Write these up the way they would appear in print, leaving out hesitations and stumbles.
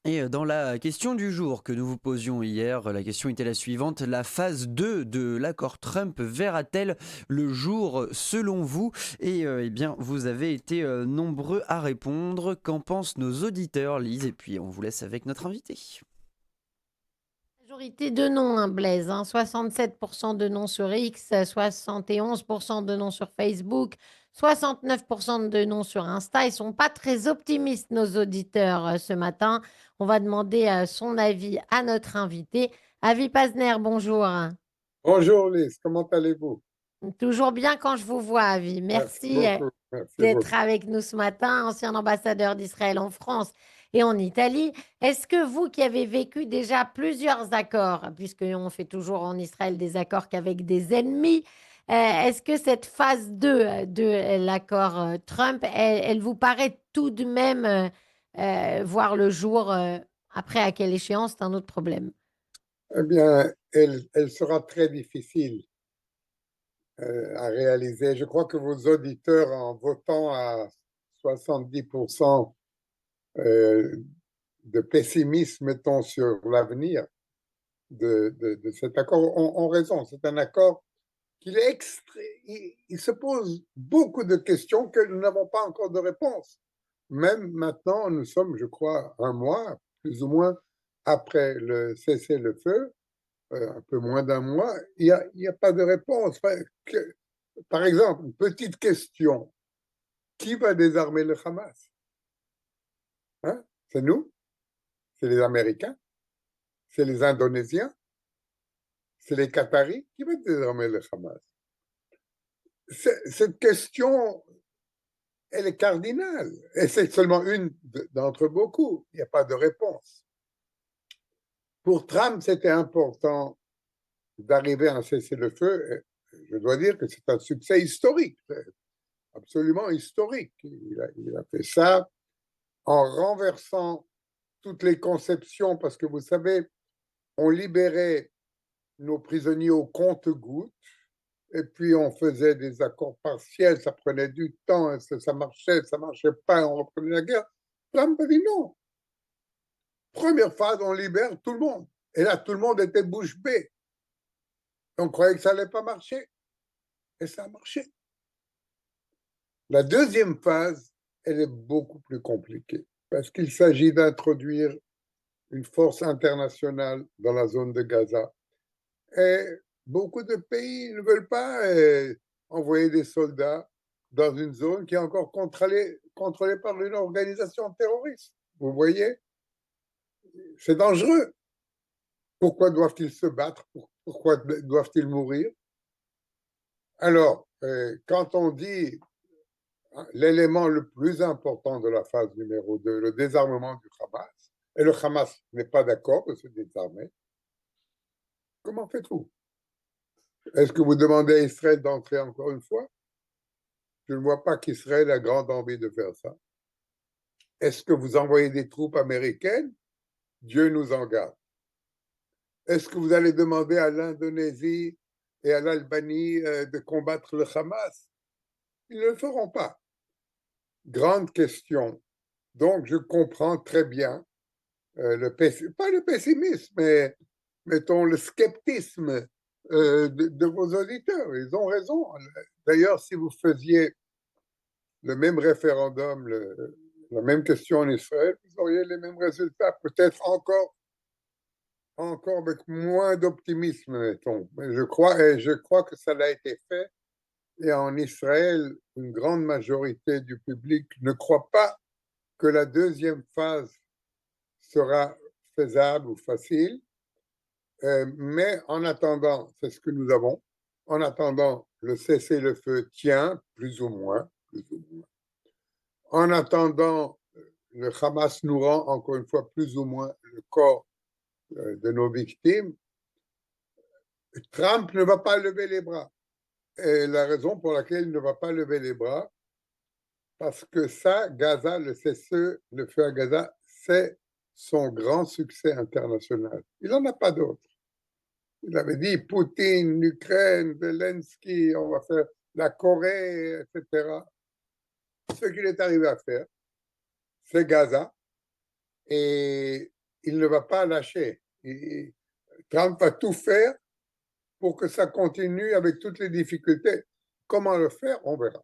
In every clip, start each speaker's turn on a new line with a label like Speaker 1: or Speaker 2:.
Speaker 1: Et dans la question du jour que nous vous posions hier, la question était la suivante: la phase 2 de l'accord Trump verra-t-elle le jour selon vous? Et eh bien, vous avez été nombreux à répondre. Qu'en pensent nos auditeurs, Lise? Et puis, on vous laisse avec notre invité.
Speaker 2: Majorité de non, hein, Blaise, hein, 67% de non sur X, 71% de non sur Facebook, 69% de non sur Insta. Ils sont pas très optimistes, nos auditeurs, ce matin. On va demander son avis à notre invité. Avi Pazner, bonjour.
Speaker 3: Bonjour Lise, comment allez-vous?
Speaker 2: Toujours bien quand je vous vois, Avi.
Speaker 3: Merci
Speaker 2: Merci
Speaker 3: beaucoup, merci
Speaker 2: d'être
Speaker 3: beaucoup.
Speaker 2: avec nous ce matin, ancien ambassadeur d'Israël en France et en Italie. Est-ce que vous qui avez vécu déjà plusieurs accords, puisqu'on fait toujours en Israël des accords qu'avec des ennemis, est-ce que cette phase 2 de l'accord Trump, elle vous paraît tout de même voir le jour après à quelle échéance, c'est un autre problème.
Speaker 3: Eh bien, elle sera très difficile à réaliser. Je crois que vos auditeurs, en votant à 70% euh, de pessimisme, mettons, sur l'avenir de cet accord, ont raison. C'est un accord qu'il est il se pose beaucoup de questions que nous n'avons pas encore de réponse. Même maintenant, nous sommes, je crois, un mois, plus ou moins, après le cessez-le-feu, un peu moins d'un mois, il y a pas de réponse. Enfin, par exemple, une petite question, qui va désarmer le Hamas? Hein? C'est nous? C'est les Américains? C'est les Indonésiens? C'est les Qataris? Qui va désarmer le Hamas? Cette question, elle est cardinale. Et c'est seulement une d'entre beaucoup. Il n'y a pas de réponse. Pour Trump, c'était important d'arriver à un cessez-le-feu. Je dois dire que c'est un succès historique, absolument historique. Il a fait ça en renversant toutes les conceptions, parce que vous savez, on libérait nos prisonniers au compte-gouttes, et puis on faisait des accords partiels, ça prenait du temps, ça marchait pas, on reprenait la guerre. Trump a dit non. Première phase, on libère tout le monde. Et là, tout le monde était bouche bée. On croyait que ça allait pas marcher, et ça a marché. La deuxième phase, elle est beaucoup plus compliquée, parce qu'il s'agit d'introduire une force internationale dans la zone de Gaza. Et beaucoup de pays ne veulent pas envoyer des soldats dans une zone qui est encore contrôlée par une organisation terroriste. Vous voyez, c'est dangereux. Pourquoi doivent-ils se battre? Pourquoi doivent-ils mourir? Alors, quand on dit l'élément le plus important de la phase numéro 2, le désarmement du Hamas, et le Hamas n'est pas d'accord de se désarmer, comment faites-vous? Est-ce que vous demandez à Israël d'entrer encore une fois? Je ne vois pas qu'Israël a grande envie de faire ça. Est-ce que vous envoyez des troupes américaines? Dieu nous en garde. Est-ce que vous allez demander à l'Indonésie et à l'Albanie de combattre le Hamas? Ils ne le feront pas. Grande question. Donc, je comprends très bien pas le pessimisme, mais mettons le sceptisme de vos auditeurs. Ils ont raison. D'ailleurs, si vous faisiez le même référendum, la même question en Israël, vous auriez les mêmes résultats, peut-être encore avec moins d'optimisme, mettons. Mais je crois que ça a été fait. Et en Israël, une grande majorité du public ne croit pas que la deuxième phase sera faisable ou facile. Mais en attendant, c'est ce que nous avons. En attendant, le cessez-le-feu tient, plus ou moins, plus ou moins. En attendant, le Hamas nous rend encore une fois plus ou moins le corps de nos victimes. Trump ne va pas lever les bras. Et la raison pour laquelle il ne va pas lever les bras, parce que ça, Gaza, le cessez le feu à Gaza, c'est son grand succès international. Il n'en a pas d'autre. Il avait dit Poutine, l'Ukraine, Zelensky, on va faire la Corée, etc. Ce qu'il est arrivé à faire, c'est Gaza. Et il ne va pas lâcher. Trump va tout faire pour que ça continue avec toutes les difficultés. Comment le faire, on verra.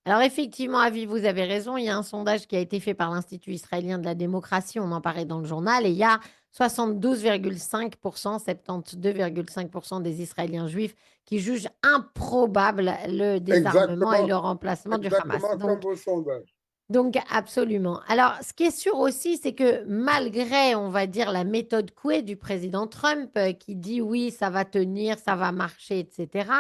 Speaker 2: Alors effectivement, Avi, vous avez raison. Il y a un sondage qui a été fait par l'Institut israélien de la démocratie, on en parlait dans le journal, et il y a 72,5%, 72,5% des Israéliens juifs qui jugent improbable le désarmement et
Speaker 3: Exactement,
Speaker 2: le remplacement du Hamas.
Speaker 3: exactement comme vos sondages.
Speaker 2: Donc, absolument. Alors, ce qui est sûr aussi, c'est que malgré, on va dire, la méthode couée du président Trump, qui dit oui, ça va tenir, ça va marcher, etc.,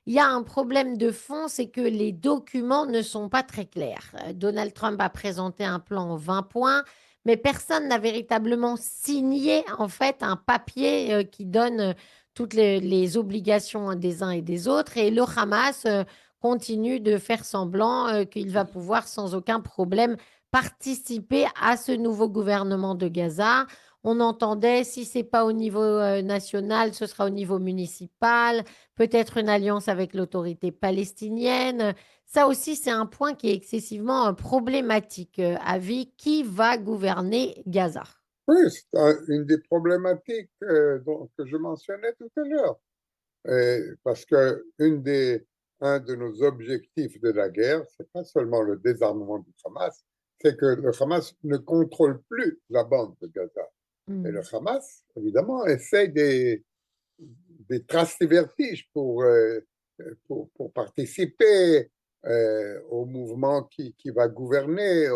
Speaker 2: il y a un problème de fond, c'est que les documents ne sont pas très clairs. Donald Trump a présenté un plan en 20 points, mais personne n'a véritablement signé, en fait, un papier qui donne toutes les obligations des uns et des autres. Et le Hamas continue de faire semblant qu'il va pouvoir sans aucun problème participer à ce nouveau gouvernement de Gaza. On entendait, si ce n'est pas au niveau national, ce sera au niveau municipal, peut-être une alliance avec l'autorité palestinienne. Ça aussi, c'est un point qui est excessivement problématique. À vie, qui va gouverner Gaza?
Speaker 3: Oui, c'est une des problématiques que je mentionnais tout à l'heure. Parce que un de nos objectifs de la guerre, c'est pas seulement le désarmement du Hamas, c'est que le Hamas ne contrôle plus la bande de Gaza. Et le Hamas, évidemment, essaie des traces de vertige pour participer au mouvement qui va gouverner.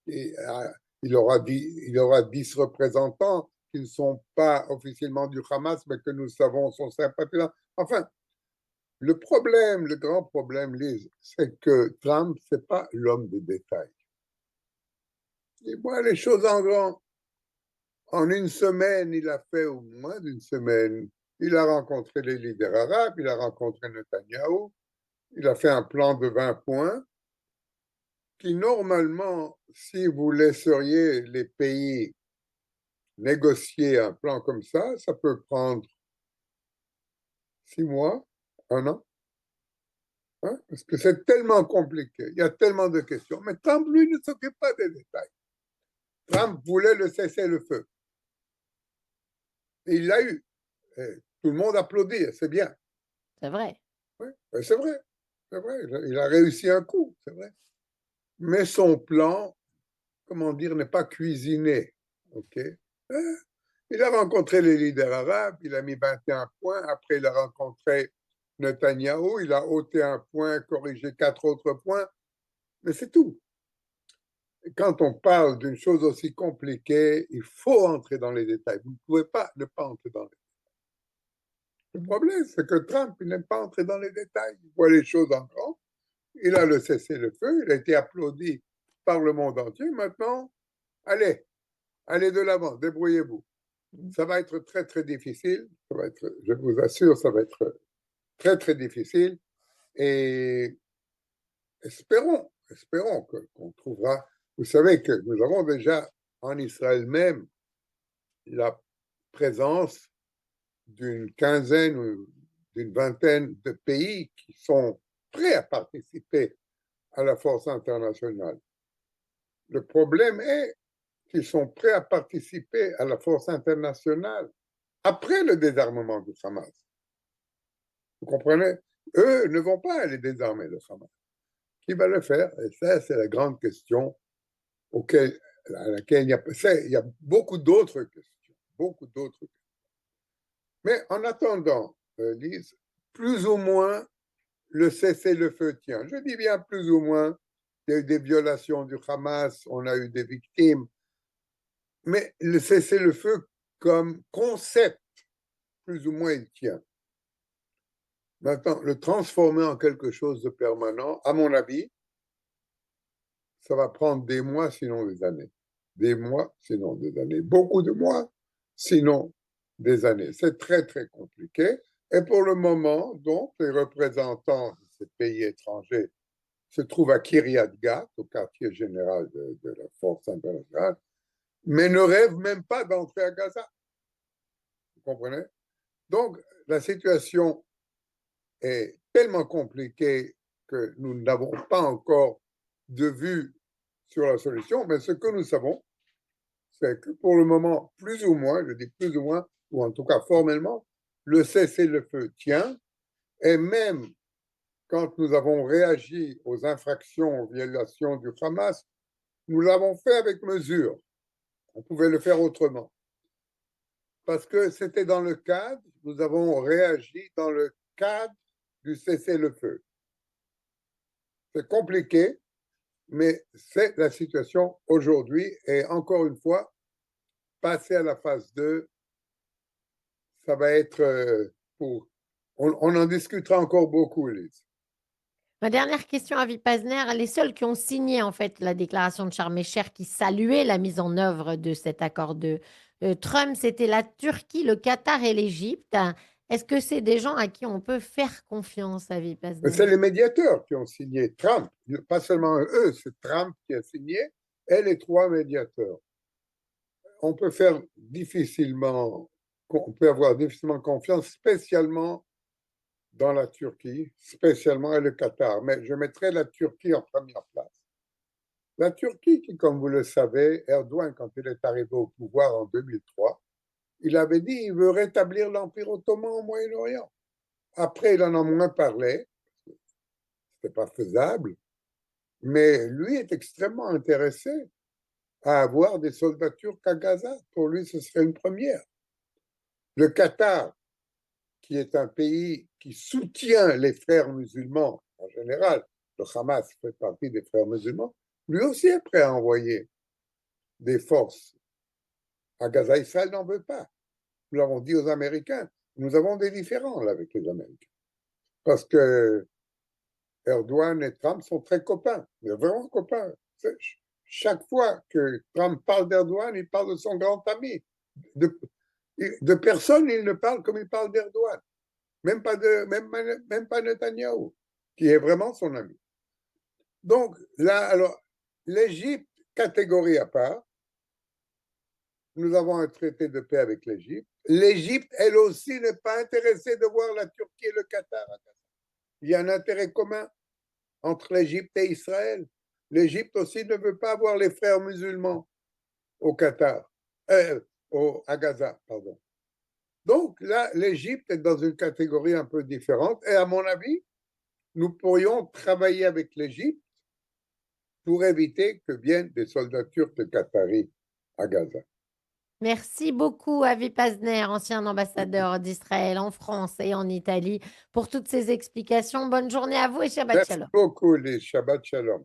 Speaker 3: Il aura 10 représentants qui ne sont pas officiellement du Hamas, mais que nous savons sont sympathisants. Enfin, le grand problème, Lise, c'est que Trump, ce n'est pas l'homme des détails. Il voit les choses en grand. En une semaine, il a fait, ou moins d'une semaine, il a rencontré les leaders arabes, il a rencontré Netanyahou, il a fait un plan de 20 points qui, normalement, si vous laisseriez les pays négocier un plan comme ça peut prendre 6 mois, un an, hein, parce que c'est tellement compliqué, il y a tellement de questions. Mais Trump, lui, ne s'occupe pas des détails. Trump voulait le cessez-le-feu. Et il l'a eu. Et tout le monde applaudit, c'est bien.
Speaker 2: C'est vrai.
Speaker 3: Oui, c'est vrai, c'est vrai. Il a réussi un coup, c'est vrai. Mais son plan, comment dire, n'est pas cuisiné. OK? Il a rencontré les leaders arabes, il a mis 21 points. Après, il a rencontré Netanyahou, il a ôté un point, corrigé 4 autres points. Mais c'est tout. Et quand on parle d'une chose aussi compliquée, il faut entrer dans les détails. Vous ne pouvez pas ne pas entrer dans les détails. Le problème, c'est que Trump, il n'aime pas entrer dans les détails. Il voit les choses en grand. Il a le cessez-le-feu. Il a été applaudi par le monde entier. Maintenant, allez, allez de l'avant, débrouillez-vous. Ça va être très, très difficile. Ça va être, je vous assure, ça va être très, très difficile. Et espérons qu'on trouvera. Vous savez que nous avons déjà en Israël même la présence d'une quinzaine ou d'une vingtaine de pays qui sont prêts à participer à la force internationale. Le problème est qu'ils sont prêts à participer à la force internationale après le désarmement du Hamas. Vous comprenez? Eux ne vont pas aller désarmer le Hamas. Qui va le faire? Et ça, c'est la grande question à laquelle il y a beaucoup d'autres questions. Beaucoup d'autres questions. Mais en attendant, Lise, plus ou moins, le cessez-le-feu tient. Je dis bien plus ou moins. Il y a eu des violations du Hamas, on a eu des victimes. Mais le cessez-le-feu comme concept, plus ou moins, il tient. Maintenant, le transformer en quelque chose de permanent, à mon avis, ça va prendre des mois, sinon des années. Des mois, sinon des années. Beaucoup de mois, sinon des années. C'est très, très compliqué. Et pour le moment, donc, les représentants de ces pays étrangers se trouvent à Kiryat Gat, au quartier général de la force internationale, mais ne rêvent même pas d'entrer à Gaza. Vous comprenez? Donc, la situation est tellement compliquée que nous n'avons pas encore de vue sur la solution, mais ce que nous savons, c'est que pour le moment, plus ou moins, je dis plus ou moins, ou en tout cas formellement, le cessez-le-feu tient, et même quand nous avons réagi aux infractions, aux violations du Hamas, nous l'avons fait avec mesure. On pouvait le faire autrement. Parce que c'était dans le cadre, nous avons réagi dans le cadre du cessez-le-feu. C'est compliqué, mais c'est la situation aujourd'hui. Et encore une fois, passer à la phase 2, ça va être pour... On en discutera encore beaucoup, Elise.
Speaker 2: Ma dernière question à Vipasner, les seuls qui ont signé en fait la déclaration de Sharm el-Sheikh qui saluait la mise en œuvre de cet accord de Trump, c'était la Turquie, le Qatar et l'Égypte. Est-ce que c'est des gens à qui on peut faire confiance à Vipasner?
Speaker 3: C'est les médiateurs qui ont signé Trump, pas seulement eux, c'est Trump qui a signé, et les 3 médiateurs. On peut faire difficilement, on peut avoir difficilement confiance, spécialement dans la Turquie, spécialement et le Qatar. Mais je mettrai la Turquie en première place. La Turquie, qui, comme vous le savez, Erdogan, quand il est arrivé au pouvoir en 2003, il avait dit qu'il veut rétablir l'Empire ottoman au Moyen-Orient. Après, il en a moins parlé, ce n'était pas faisable, mais lui est extrêmement intéressé à avoir des soldats turcs à Gaza. Pour lui, ce serait une première. Le Qatar, qui est un pays qui soutient les frères musulmans en général, le Hamas fait partie des frères musulmans, lui aussi est prêt à envoyer des forces à Gaza. Israël n'en veut pas. Nous l'avons dit aux Américains. Nous avons des différends là, avec les Américains. Parce que Erdogan et Trump sont très copains, mais vraiment copains. Chaque fois que Trump parle d'Erdogan, il parle de son grand ami. De personne, il ne parle comme il parle d'Erdogan. Même pas Netanyahou, qui est vraiment son ami. Donc, là, alors, l'Égypte, catégorie à part, nous avons un traité de paix avec l'Égypte. L'Égypte, elle aussi, n'est pas intéressée de voir la Turquie et le Qatar. Il y a un intérêt commun entre l'Égypte et Israël. L'Égypte aussi ne veut pas voir les frères musulmans au Qatar, à Gaza, pardon. Donc là, l'Égypte est dans une catégorie un peu différente. Et à mon avis, nous pourrions travailler avec l'Égypte pour éviter que viennent des soldats turcs et qataris à Gaza.
Speaker 2: Merci beaucoup, Avi Pazner, ancien ambassadeur d'Israël en France et en Italie, pour toutes ces explications. Bonne journée à vous et Shabbat
Speaker 3: Merci
Speaker 2: Shalom.
Speaker 3: beaucoup, les Shabbat Shalom.